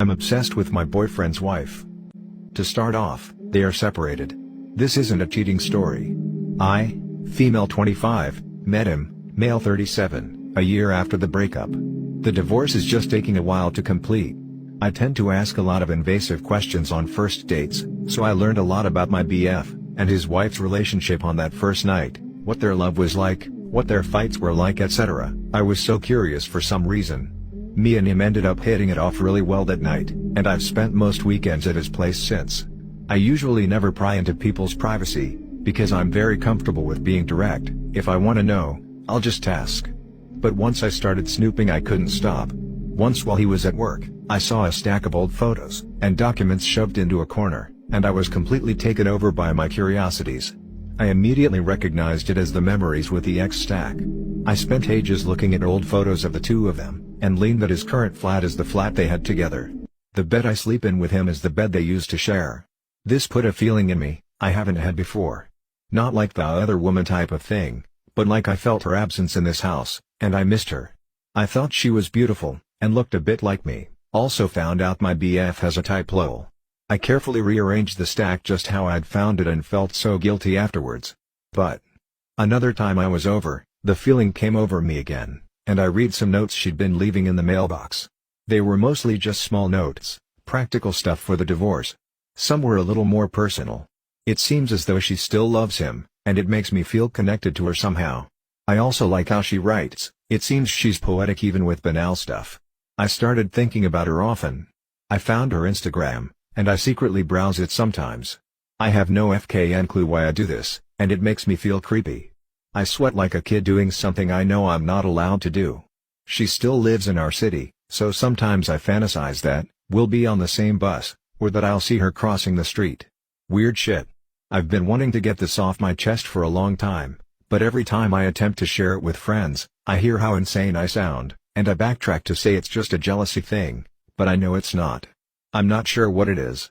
I'm obsessed with my boyfriend's wife. To start off, they are separated. This isn't a cheating story. I, female 25, met him, male 37, a year after the breakup. The divorce is just taking a while to complete. I tend to ask a lot of invasive questions on first dates, so I learned a lot about my BF and his wife's relationship on that first night, what their love was like, what their fights were like, etc. I was so curious for some reason. Me and him ended up hitting it off really well that night, and I've spent most weekends at his place since. I usually never pry into people's privacy, because I'm very comfortable with being direct. If I want to know, I'll just ask. But once I started snooping, I couldn't stop. Once while he was at work, I saw a stack of old photos and documents shoved into a corner, and I was completely taken over by my curiosities. I immediately recognized it as the memories with the X stack. I spent ages looking at old photos of the two of them, and learned that his current flat is the flat they had together. The bed I sleep in with him is the bed they used to share. This put a feeling in me I haven't had before. Not like the other woman type of thing, but like I felt her absence in this house, and I missed her. I thought she was beautiful, and looked a bit like me. Also found out my BF has a type lol. I carefully rearranged the stack just how I'd found it and felt so guilty afterwards. But another time I was over, the feeling came over me again, and I read some notes she'd been leaving in the mailbox. They were mostly just small notes, practical stuff for the divorce. Some were a little more personal. It seems as though she still loves him, and it makes me feel connected to her somehow. I also like how she writes. It seems she's poetic even with banal stuff. I started thinking about her often. I found her Instagram, and I secretly browse it sometimes. I have no FKN clue why I do this, and it makes me feel creepy. I sweat like a kid doing something I know I'm not allowed to do. She still lives in our city, so sometimes I fantasize that we'll be on the same bus, or that I'll see her crossing the street. Weird shit. I've been wanting to get this off my chest for a long time, but every time I attempt to share it with friends, I hear how insane I sound, and I backtrack to say it's just a jealousy thing, but I know it's not. I'm not sure what it is,